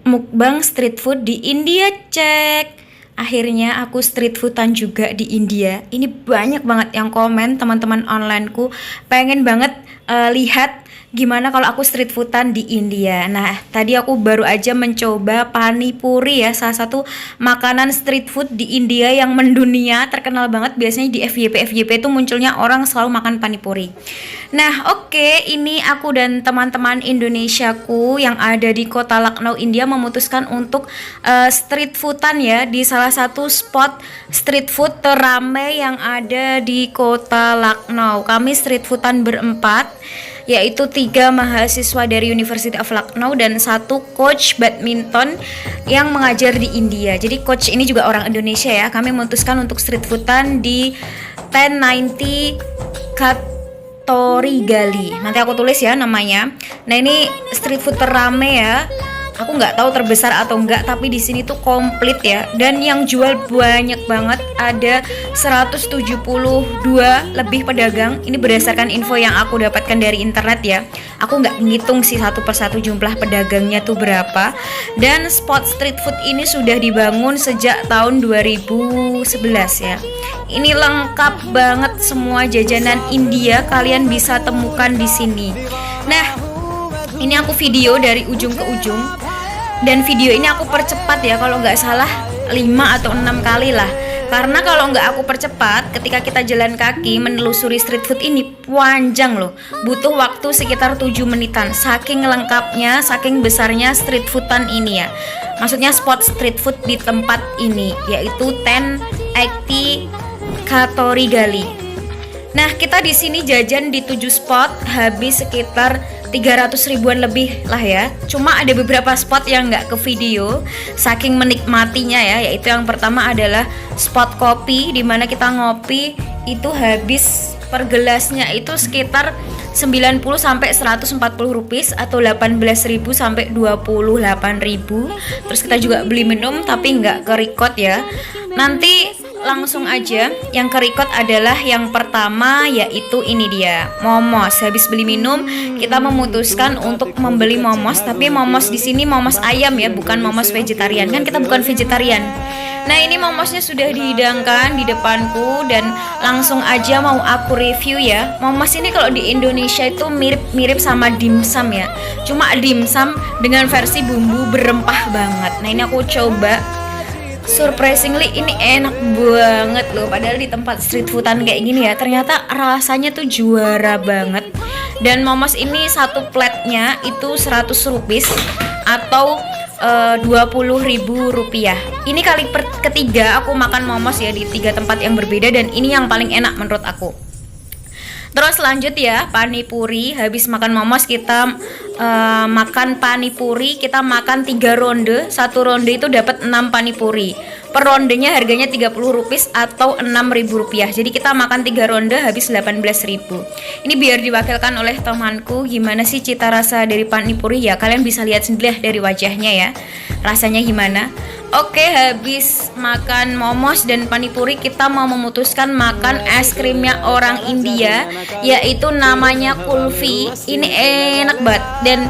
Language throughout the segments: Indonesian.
mukbang street food di India, cek. Akhirnya aku street foodan juga di India. Ini banyak banget yang komen, teman-teman onlineku pengen banget lihat gimana kalau aku street foodan di India. Nah, tadi aku baru aja mencoba pani puri ya, salah satu makanan street food di India yang mendunia, terkenal banget. Biasanya di FYP itu munculnya orang selalu makan pani puri. Nah, oke, ini aku dan teman-teman Indonesiaku yang ada di kota Lucknow, India memutuskan untuk street foodan ya di salah satu spot street food teramai yang ada di kota Lucknow. Kami street foodan berempat, yaitu 3 mahasiswa dari University of Lucknow dan 1 coach badminton yang mengajar di India. Jadi coach ini juga orang Indonesia ya. Kami memutuskan untuk street foodan di 1090 Katorigali. Nanti aku tulis ya namanya. Nah, ini street food terame ya. Aku nggak tahu terbesar atau enggak, tapi di sini tuh komplit ya. Dan yang jual banyak banget, ada 172 lebih pedagang. Ini berdasarkan info yang aku dapatkan dari internet ya. Aku nggak ngitung sih satu persatu jumlah pedagangnya tuh berapa. Dan spot street food ini sudah dibangun sejak tahun 2011 ya. Ini lengkap banget, semua jajanan India kalian bisa temukan di sini. Nah, ini aku video dari ujung ke ujung. Dan video ini aku percepat ya, kalau nggak salah 5 atau 6 kali lah. Karena kalau nggak aku percepat, ketika kita jalan kaki menelusuri street food ini panjang loh. Butuh waktu sekitar 7 menitan. Saking lengkapnya, saking besarnya street foodan ini ya. Maksudnya spot street food di tempat ini, yaitu 1080 Katorigali. Nah, kita di sini jajan di 7 spot habis sekitar 300 ribuan lebih lah ya. Cuma ada beberapa spot yang nggak ke video saking menikmatinya ya. Yaitu yang pertama adalah spot kopi, dimana kita ngopi itu habis per gelasnya itu sekitar 90 sampai 140 rupiah atau 18.000 sampai 28.000. Terus kita juga beli minum tapi nggak ke record ya. Nanti langsung aja yang ke record adalah yang pertama, yaitu ini dia, momos. Habis beli minum, kita memutuskan untuk membeli momos, tapi momos di sini momos ayam ya, bukan momos vegetarian. Kan kita bukan vegetarian. Nah, ini momosnya sudah dihidangkan di depanku dan langsung aja mau aku review ya. Momos ini kalau di Indonesia itu mirip-mirip sama dimsum ya. Cuma dimsum dengan versi bumbu berempah banget. Nah, ini aku coba. Surprisingly ini enak banget loh. Padahal di tempat street foodan kayak gini ya, ternyata rasanya tuh juara banget. Dan momos ini satu platenya itu 100 rupiah atau 20.000 rupiah. Ini kali ketiga aku makan momos ya di 3 tempat yang berbeda, dan ini yang paling enak menurut aku. Terus lanjut ya, pani puri. Habis makan momos kita makan pani puri. Kita makan 3 ronde. Satu ronde itu dapat 6 pani puri. Per rondenya harganya 30 rupiah atau 6.000 rupiah. Jadi kita makan 3 ronde habis 18.000. Ini biar diwakilkan oleh temanku. Gimana sih cita rasa dari pani puri ya? Kalian bisa lihat sendiri dari wajahnya ya. Rasanya gimana? Oke, habis makan momos dan panipuri, kita mau memutuskan makan es krimnya orang India, yaitu namanya kulfi. Ini enak banget. Dan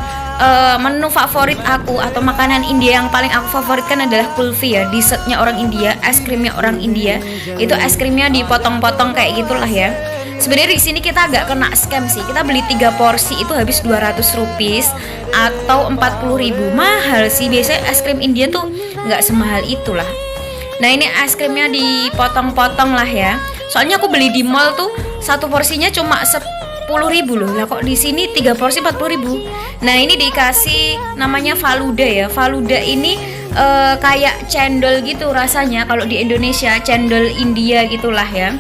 menu favorit aku atau makanan India yang paling aku favoritkan adalah kulfi ya. Dessertnya orang India, es krimnya orang India. Itu es krimnya dipotong-potong kayak gitulah ya. Sebenarnya di sini kita agak kena scam sih. Kita beli 3 porsi itu habis 200 rupiah atau 40.000. Mahal sih. Biasanya es krim India tuh nggak semahal itulah. Nah, ini es krimnya dipotong-potong lah ya. Soalnya aku beli di mall tuh satu porsinya cuma 10.000 loh. Lah kok di sini 3 porsi 40.000. Nah, ini dikasih namanya faluda ya. Faluda ini kayak cendol gitu rasanya. Kalau di Indonesia cendol India gitulah ya.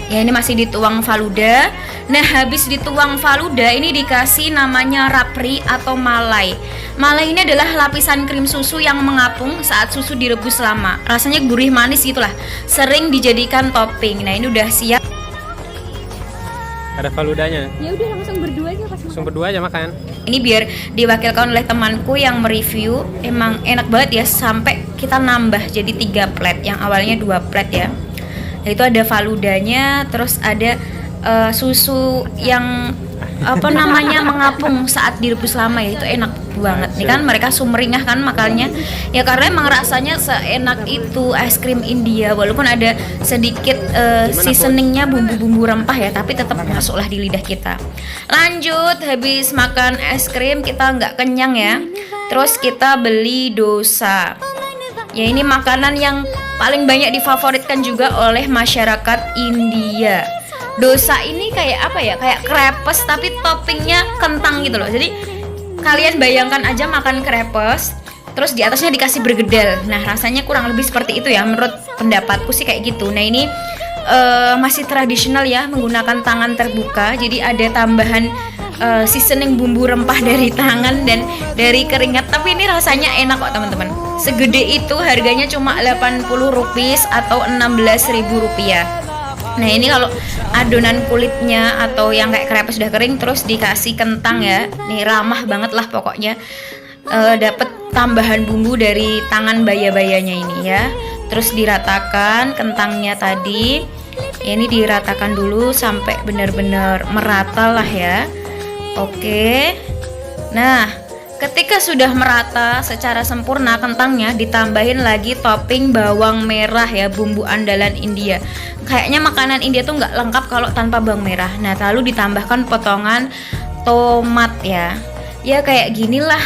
Ya, ini masih dituang faluda. Nah, habis dituang faluda ini dikasih namanya rapri atau malai. Malai ini adalah lapisan krim susu yang mengapung saat susu direbus lama. Rasanya gurih manis gitulah. Sering dijadikan topping. Nah, ini udah siap. Ada faludanya. Ya udah langsung berdua aja pas Langsung berdua aja makan. Ini biar diwakilkan oleh temanku yang mereview. Emang enak banget ya, sampai kita nambah jadi 3 plate. Yang awalnya 2 plate ya. Itu ada faludanya, terus ada susu yang apa namanya mengapung saat direbus lama ya, itu enak banget nih kan, mereka sumringah kan makannya ya, karena emang rasanya seenak itu es krim India, walaupun ada sedikit seasoningnya, bumbu-bumbu rempah ya, tapi tetap masuklah di lidah kita. Lanjut, habis makan es krim kita nggak kenyang ya, terus kita beli dosa ya, ini makanan yang paling banyak difavoritkan juga oleh masyarakat India. Dosa ini kayak apa ya, kayak krepes tapi toppingnya kentang gitu loh. Jadi kalian bayangkan aja makan krepes terus di atasnya dikasih bergedel. Nah rasanya kurang lebih seperti itu ya, menurut pendapatku sih kayak gitu. Nah ini masih tradisional ya, menggunakan tangan terbuka. Jadi ada tambahan seasoning bumbu rempah dari tangan dan dari keringat. Tapi ini rasanya enak kok teman-teman. Segede itu, harganya cuma 80 rupiah atau 16.000 rupiah. Nah ini kalau adonan kulitnya atau yang kayak krepes sudah kering terus dikasih kentang ya, nih ramah banget lah pokoknya. Dapat tambahan bumbu dari tangan baya-bayanya ini ya. Terus diratakan kentangnya tadi ya, ini diratakan dulu sampai benar-benar merata lah ya. Oke. Nah ketika sudah merata secara sempurna kentangnya, ditambahin lagi topping bawang merah ya, bumbu andalan India. Kayaknya makanan India tuh nggak lengkap kalau tanpa bawang merah. Nah lalu ditambahkan potongan tomat ya. Ya kayak ginilah.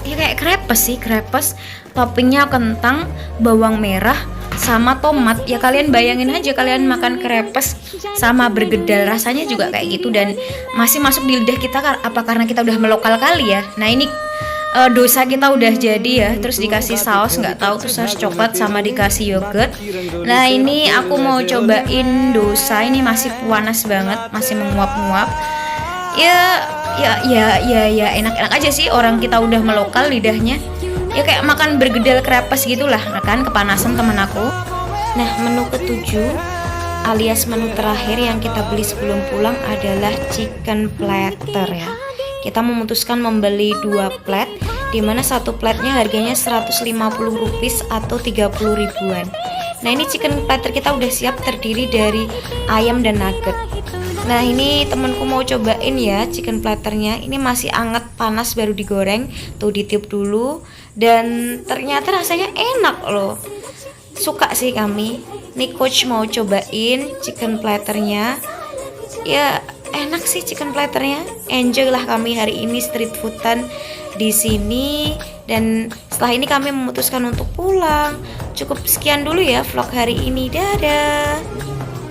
Ya kayak krepes sih, krepes. Toppingnya kentang, bawang merah, sama tomat. Ya kalian bayangin aja kalian makan krepes sama bergedal, rasanya juga kayak gitu dan masih masuk di lidah kita. Apa karena kita udah melokal kali ya. Nah ini dosa kita udah jadi ya, terus dikasih saus nggak tahu tuh, saus coklat sama dikasih yogurt. Nah ini aku mau cobain dosa, ini masih panas banget, masih menguap-nguap ya enak-enak aja sih, orang kita udah melokal lidahnya ya, kayak makan bergedel krepes gitulah. Nah kan kepanasan temen aku. Nah menu ketujuh alias menu terakhir yang kita beli sebelum pulang adalah chicken platter ya. Kita memutuskan membeli 2 plate, dimana satu platenya harganya 150 rupiah atau 30 ribuan. Nah ini chicken platter kita udah siap, terdiri dari ayam dan nugget. Nah ini temanku mau cobain ya chicken platternya, ini masih anget panas baru digoreng, tuh ditiup dulu dan ternyata rasanya enak loh, suka sih kami. Nih coach mau cobain chicken platternya, ya enak sih chicken platternya, enjoy lah kami hari ini street foodan di sini. Dan setelah ini kami memutuskan untuk pulang. Cukup sekian dulu ya vlog hari ini, dadah.